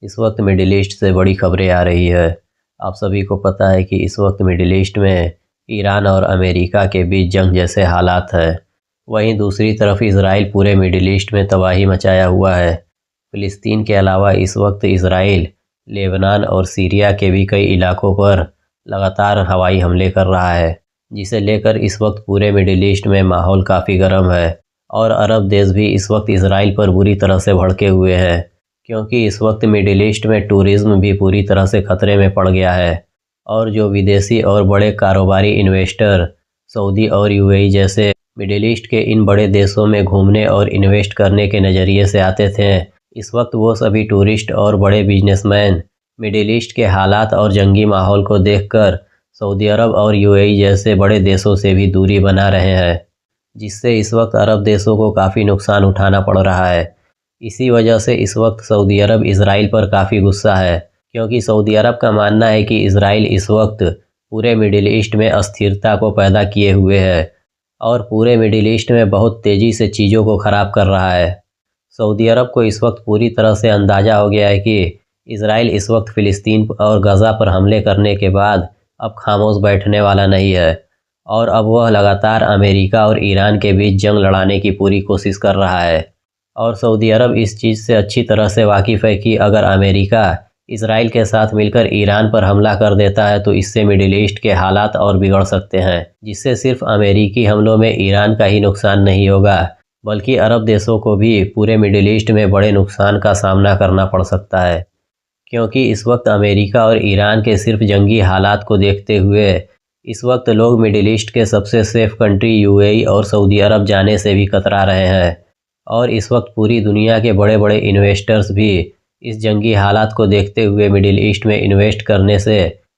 इस वक्त middle east से बड़ी खबरें आ रही है। आप सभी को पता है कि इस वक्त मिडिल ईस्ट में ईरान और अमेरिका के बीच जंग जैसे हालात है। वहीं दूसरी तरफ इजराइल पूरे मिडिल ईस्ट में तबाही मचाया हुआ है। फिलिस्तीन के अलावा इस वक्त इजराइल लेबनान और सीरिया के भी कई इलाकों पर लगातार हवाई हमले कर रहा है, जिसे लेकर इस वक्त पूरे मिडिल ईस्ट में माहौल काफ़ी गर्म है। और अरब देश भी इस वक्त इजराइल पर बुरी तरह से भड़के हुए हैं, क्योंकि इस वक्त मिडिल ईस्ट में टूरिज़्म भी पूरी तरह से खतरे में पड़ गया है। और जो विदेशी और बड़े कारोबारी इन्वेस्टर सऊदी और यूएई जैसे मिडिल ईस्ट के इन बड़े देशों में घूमने और इन्वेस्ट करने के नज़रिए से आते थे, इस वक्त वो सभी टूरिस्ट और बड़े बिजनेसमैन मिडिल ईस्ट के हालात और जंगी माहौल को देखकर सऊदी अरब और यूएई जैसे बड़े देशों से भी दूरी बना रहे हैं, जिससे इस वक्त अरब देशों को काफ़ी नुकसान उठाना पड़ रहा है। इसी वजह से इस वक्त सऊदी अरब इजराइल पर काफ़ी गुस्सा है, क्योंकि सऊदी अरब का मानना है कि इजराइल इस वक्त पूरे मिडिल ईस्ट में अस्थिरता को पैदा किए हुए है और पूरे मिडिल ईस्ट में बहुत तेज़ी से चीज़ों को ख़राब कर रहा है। सऊदी अरब को इस वक्त पूरी तरह से अंदाज़ा हो गया है कि इजराइल इस वक्त फ़िलिस्तीन और गज़ा पर हमले करने के बाद अब खामोश बैठने वाला नहीं है, और अब वह लगातार अमेरिका और ईरान के बीच जंग लड़ाने की पूरी कोशिश कर रहा है। और सऊदी अरब इस चीज़ से अच्छी तरह से वाकिफ़ है कि अगर अमेरिका इजराइल के साथ मिलकर ईरान पर हमला कर देता है तो इससे मिडिल ईस्ट के हालात और बिगड़ सकते हैं, जिससे सिर्फ अमेरिकी हमलों में ईरान का ही नुकसान नहीं होगा, बल्कि अरब देशों को भी पूरे मिडिल ईस्ट में बड़े नुकसान का सामना करना पड़ सकता है। क्योंकि इस वक्त अमेरिका और ईरान के सिर्फ जंगी हालात को देखते हुए इस वक्त लोग मिडिल ईस्ट के सबसे सेफ कंट्री यूएई और सऊदी अरब जाने से भी कतरा रहे हैं। और इस वक्त पूरी दुनिया के बड़े बड़े इन्वेस्टर्स भी इस जंगी हालात को देखते हुए मिडिल ईस्ट में इन्वेस्ट करने से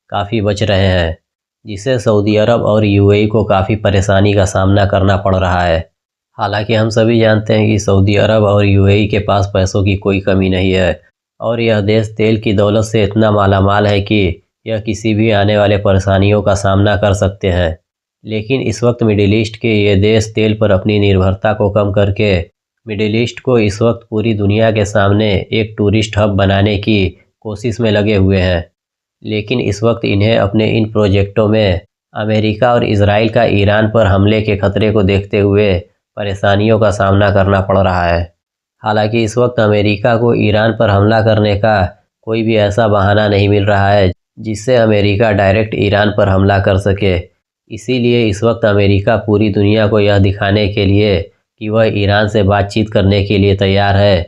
काफ़ी बच रहे हैं, जिससे सऊदी अरब और यूएई को काफ़ी परेशानी का सामना करना पड़ रहा है। हालांकि हम सभी जानते हैं कि सऊदी अरब और यूएई के पास पैसों की कोई कमी नहीं है, और यह देश तेल की दौलत से इतना मालामाल है कि यह किसी भी आने वाले परेशानियों का सामना कर सकते हैं। लेकिन इस वक्त मिडिल ईस्ट के ये देश तेल पर अपनी निर्भरता को कम करके मिडिल ईस्ट को इस वक्त पूरी दुनिया के सामने एक टूरिस्ट हब बनाने की कोशिश में लगे हुए हैं। लेकिन इस वक्त इन्हें अपने इन प्रोजेक्टों में अमेरिका और इजराइल का ईरान पर हमले के खतरे को देखते हुए परेशानियों का सामना करना पड़ रहा है। हालांकि इस वक्त अमेरिका को ईरान पर हमला करने का कोई भी ऐसा बहाना नहीं मिल रहा है जिससे अमेरिका डायरेक्ट ईरान पर हमला कर सके। इसीलिए इस वक्त अमेरिका पूरी दुनिया को यह दिखाने के लिए कि वह ईरान से बातचीत करने के लिए तैयार है,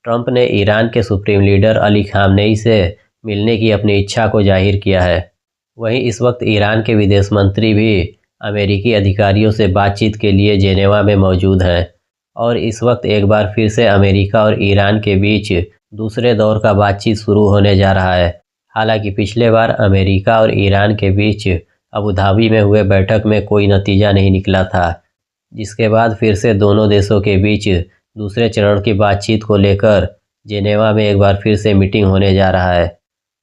ट्रंप ने ईरान के सुप्रीम लीडर अली खामनेई से मिलने की अपनी इच्छा को जाहिर किया है। वहीं इस वक्त ईरान के विदेश मंत्री भी अमेरिकी अधिकारियों से बातचीत के लिए जेनेवा में मौजूद हैं, और इस वक्त एक बार फिर से अमेरिका और ईरान के बीच दूसरे दौर का बातचीत शुरू होने जा रहा है। हालांकि पिछले बार अमेरिका और ईरान के बीच अबू धाबी में हुए बैठक में कोई नतीजा नहीं निकला था, जिसके बाद फिर से दोनों देशों के बीच दूसरे चरण की बातचीत को लेकर जेनेवा में एक बार फिर से मीटिंग होने जा रहा है।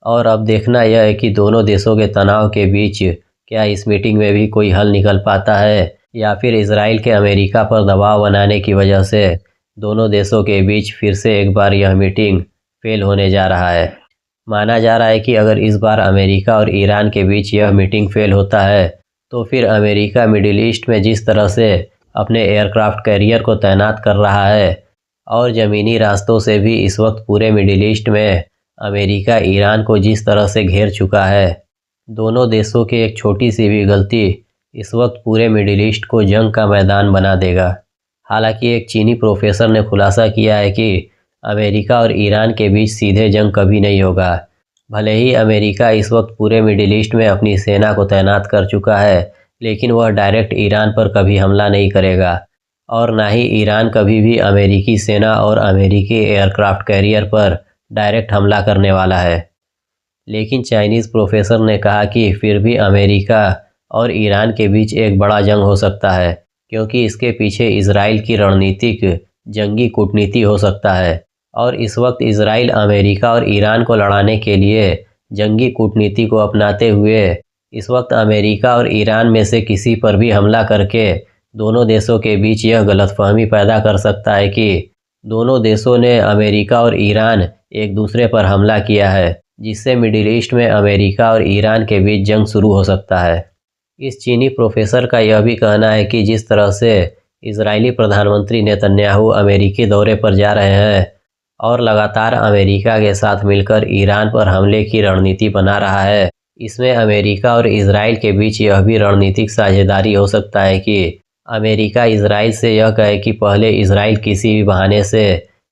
और अब देखना यह है कि दोनों देशों के तनाव के बीच क्या इस मीटिंग में भी कोई हल निकल पाता है, या फिर इजराइल के अमेरिका पर दबाव बनाने की वजह से दोनों देशों के बीच फिर से एक बार यह मीटिंग फेल होने जा रहा है। माना जा रहा है कि अगर इस बार अमेरिका और ईरान के बीच यह मीटिंग फेल होता है तो फिर अमेरिका मिडिल ईस्ट में जिस तरह से अपने एयरक्राफ्ट कैरियर को तैनात कर रहा है और ज़मीनी रास्तों से भी इस वक्त पूरे मिडिल ईस्ट में अमेरिका ईरान को जिस तरह से घेर चुका है, दोनों देशों की एक छोटी सी भी गलती इस वक्त पूरे मिडिल ईस्ट को जंग का मैदान बना देगा। हालांकि एक चीनी प्रोफेसर ने खुलासा किया है कि अमेरिका और ईरान के बीच सीधे जंग कभी नहीं होगा। भले ही अमेरिका इस वक्त पूरे मिडिल ईस्ट में अपनी सेना को तैनात कर चुका है, लेकिन वह डायरेक्ट ईरान पर कभी हमला नहीं करेगा, और ना ही ईरान कभी भी अमेरिकी सेना और अमेरिकी एयरक्राफ्ट कैरियर पर डायरेक्ट हमला करने वाला है। लेकिन चाइनीज़ प्रोफेसर ने कहा कि फिर भी अमेरिका और ईरान के बीच एक बड़ा जंग हो सकता है, क्योंकि इसके पीछे इजराइल की रणनीतिक जंगी कूटनीति हो सकता है। और इस वक्त इजराइल अमेरिका और ईरान को लड़ाने के लिए जंगी कूटनीति को अपनाते हुए इस वक्त अमेरिका और ईरान में से किसी पर भी हमला करके दोनों देशों के बीच यह गलतफहमी पैदा कर सकता है कि दोनों देशों ने अमेरिका और ईरान एक दूसरे पर हमला किया है, जिससे मिडिल ईस्ट में अमेरिका और ईरान के बीच जंग शुरू हो सकता है। इस चीनी प्रोफेसर का यह भी कहना है कि जिस तरह से इजरायली प्रधानमंत्री नेतन्याहू अमेरिकी दौरे पर जा रहे हैं और लगातार अमेरिका के साथ मिलकर ईरान पर हमले की रणनीति बना रहा है, इसमें अमेरिका और इजराइल के बीच यह भी रणनीतिक साझेदारी हो सकता है कि अमेरिका इजराइल से यह कहे कि पहले इजराइल किसी भी बहाने से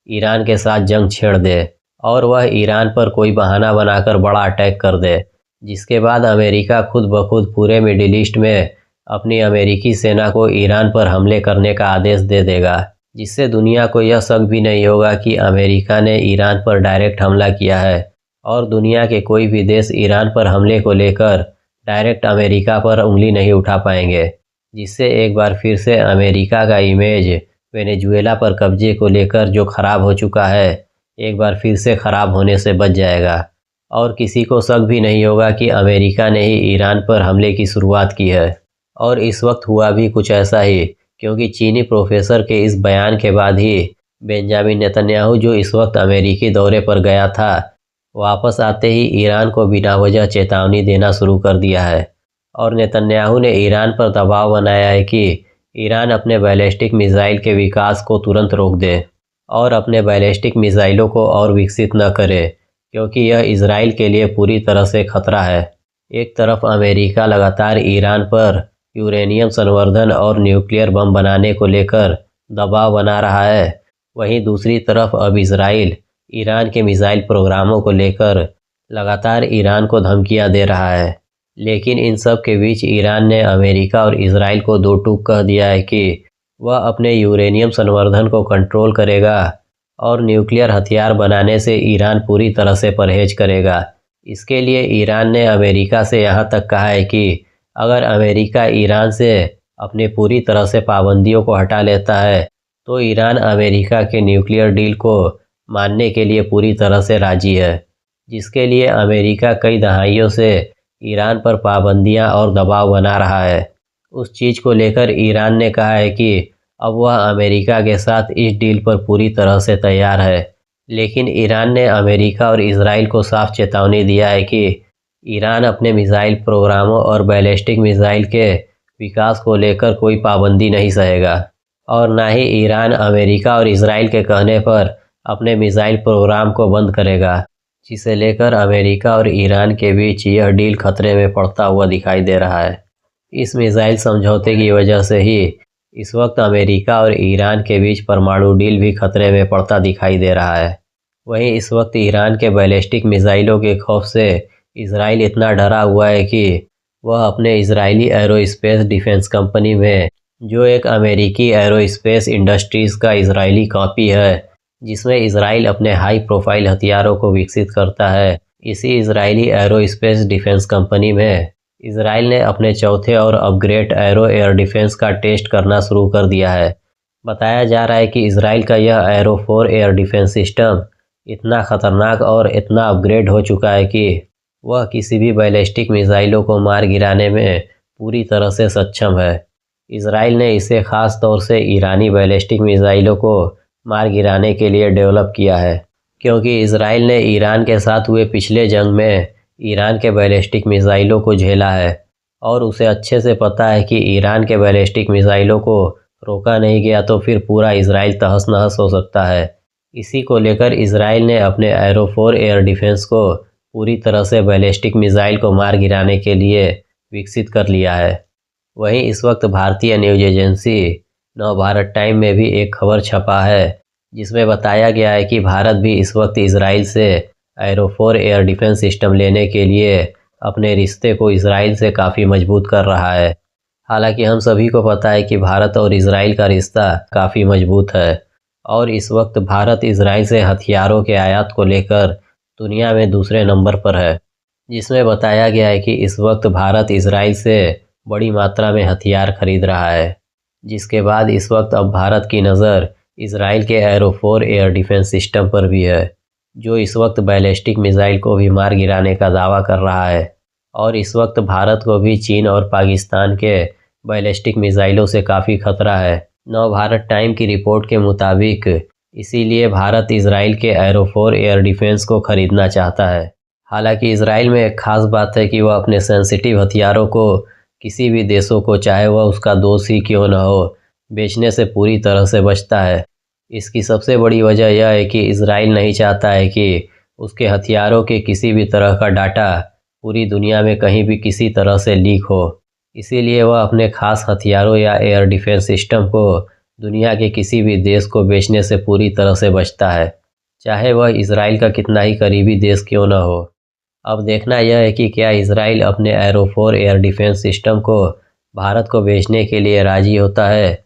ईरान के साथ जंग छेड़ दे और वह ईरान पर कोई बहाना बनाकर बड़ा अटैक कर दे, जिसके बाद अमेरिका खुद ब खुद पूरे मिडिल ईस्ट में अपनी अमेरिकी सेना को ईरान पर हमले करने का आदेश दे देगा, जिससे दुनिया को यह शक भी नहीं होगा कि अमेरिका ने ईरान पर डायरेक्ट हमला किया है और दुनिया के कोई भी देश ईरान पर हमले को लेकर डायरेक्ट अमेरिका पर उंगली नहीं उठा पाएंगे, जिससे एक बार फिर से अमेरिका का इमेज वेनेजुएला पर कब्जे को लेकर जो खराब हो चुका है, एक बार फिर से खराब होने से बच जाएगा और किसी को शक भी नहीं होगा कि अमेरिका ने ही ईरान पर हमले की शुरुआत की है। और इस वक्त हुआ भी कुछ ऐसा ही, क्योंकि चीनी प्रोफेसर के इस बयान के बाद ही बेंजामिन नेतन्याहू, जो इस वक्त अमेरिकी दौरे पर गया था, वापस आते ही ईरान को बिना वजह चेतावनी देना शुरू कर दिया है और नेतन्याहू ने ईरान पर दबाव बनाया है कि ईरान अपने बैलिस्टिक मिसाइल के विकास को तुरंत रोक दे और अपने बैलिस्टिक मिसाइलों को और विकसित न करे, क्योंकि यह इजराइल के लिए पूरी तरह से खतरा है। एक तरफ अमेरिका लगातार ईरान पर यूरेनियम संवर्धन और न्यूक्लियर बम बनाने को लेकर दबाव बना रहा है, वहीं दूसरी तरफ अब इजराइल ईरान के मिसाइल प्रोग्रामों को लेकर लगातार ईरान को धमकियां दे रहा है। लेकिन इन सब के बीच ईरान ने अमेरिका और इजराइल को दो टूक कह दिया है कि वह अपने यूरेनियम संवर्धन को कंट्रोल करेगा और न्यूक्लियर हथियार बनाने से ईरान पूरी तरह से परहेज करेगा। इसके लिए ईरान ने अमेरिका से यहाँ तक कहा है कि अगर अमेरिका ईरान से अपनी पूरी तरह से पाबंदियों को हटा लेता है तो ईरान अमेरिका के न्यूक्लियर डील को मानने के लिए पूरी तरह से राजी है, जिसके लिए अमेरिका कई दहाइयों से ईरान पर पाबंदियां और दबाव बना रहा है। उस चीज़ को लेकर ईरान ने कहा है कि अब वह अमेरिका के साथ इस डील पर पूरी तरह से तैयार है, लेकिन ईरान ने अमेरिका और इजराइल को साफ चेतावनी दिया है कि ईरान अपने मिसाइल प्रोग्रामों और बैलिस्टिक मिसाइल के विकास को लेकर कोई पाबंदी नहीं सहेगा और ना ही ईरान अमेरिका और इजराइल के कहने पर अपने मिसाइल प्रोग्राम को बंद करेगा, जिसे लेकर अमेरिका और ईरान के बीच यह डील खतरे में पड़ता हुआ दिखाई दे रहा है। इस मिसाइल समझौते की वजह से ही इस वक्त अमेरिका और ईरान के बीच परमाणु डील भी खतरे में पड़ता दिखाई दे रहा है। वहीं इस वक्त ईरान के बैलिस्टिक मिसाइलों के खौफ से इजराइल इतना डरा हुआ है कि वह अपने इजरायली एरोस्पेस डिफेंस कंपनी में, जो एक अमेरिकी एरोस्पेस इंडस्ट्रीज़ का इजरायली कॉपी है, जिसमें इजराइल अपने हाई प्रोफाइल हथियारों को विकसित करता है, इसी इजरायली एरोस्पेस डिफेंस कंपनी में इजराइल ने अपने चौथे और अपग्रेड एरो एयर डिफेंस का टेस्ट करना शुरू कर दिया है। बताया जा रहा है कि इजराइल का यह एरो 4 एयर डिफेंस सिस्टम इतना खतरनाक और इतना अपग्रेड हो चुका है कि वह किसी भी बैलिस्टिक मिसाइलों को मार गिराने में पूरी तरह से सक्षम है। इजराइल ने इसे ख़ास तौर से ईरानी बैलिस्टिक मिसाइलों को मार गिराने के लिए डेवलप किया है, क्योंकि इजराइल ने ईरान के साथ हुए पिछले जंग में ईरान के बैलिस्टिक मिसाइलों को झेला है और उसे अच्छे से पता है कि ईरान के बैलिस्टिक मिसाइलों को रोका नहीं गया तो फिर पूरा इजराइल तहस नहस हो सकता है। इसी को लेकर इजराइल ने अपने एरो 4 एयर डिफेंस को पूरी तरह से बैलिस्टिक मिसाइल को मार गिराने के लिए विकसित कर लिया है। वहीं इस वक्त भारतीय न्यूज एजेंसी नवभारत टाइम में भी एक खबर छपा है, जिसमें बताया गया है कि भारत भी इस वक्त इजराइल से एरो 4 एयर डिफेंस सिस्टम लेने के लिए अपने रिश्ते को इजराइल से काफ़ी मजबूत कर रहा है। हालांकि हम सभी को पता है कि भारत और इजराइल का रिश्ता काफ़ी मजबूत है और इस वक्त भारत इजराइल से हथियारों के आयात को लेकर दुनिया में दूसरे नंबर पर है, जिसमें बताया गया है कि इस वक्त भारत इजराइल से बड़ी मात्रा में हथियार खरीद रहा है, जिसके बाद इस वक्त अब भारत की नज़र इजराइल के एरो 4 एयर डिफेंस सिस्टम पर भी है, जो इस वक्त बैलिस्टिक मिसाइल को भी मार गिराने का दावा कर रहा है। और इस वक्त भारत को भी चीन और पाकिस्तान के बैलिस्टिक मिसाइलों से काफ़ी खतरा है। नवभारत टाइम की रिपोर्ट के मुताबिक इसीलिए भारत इजराइल के एरोफोर एयर डिफेंस को खरीदना चाहता है। हालांकि इजराइल में एक खास बात है कि वह अपने सेंसिटिव हथियारों को किसी भी देशों को, चाहे वह उसका दोस्त ही क्यों न हो, बेचने से पूरी तरह से बचता है। इसकी सबसे बड़ी वजह यह है कि इजराइल नहीं चाहता है कि उसके हथियारों के किसी भी तरह का डाटा पूरी दुनिया में कहीं भी किसी तरह से लीक हो। इसीलिए वह अपने खास हथियारों या एयर डिफेंस सिस्टम को दुनिया के किसी भी देश को बेचने से पूरी तरह से बचता है, चाहे वह इजराइल का कितना ही करीबी देश क्यों न हो। अब देखना यह है कि क्या इजराइल अपने एरोफोर एयर डिफेंस सिस्टम को भारत को बेचने के लिए राजी होता है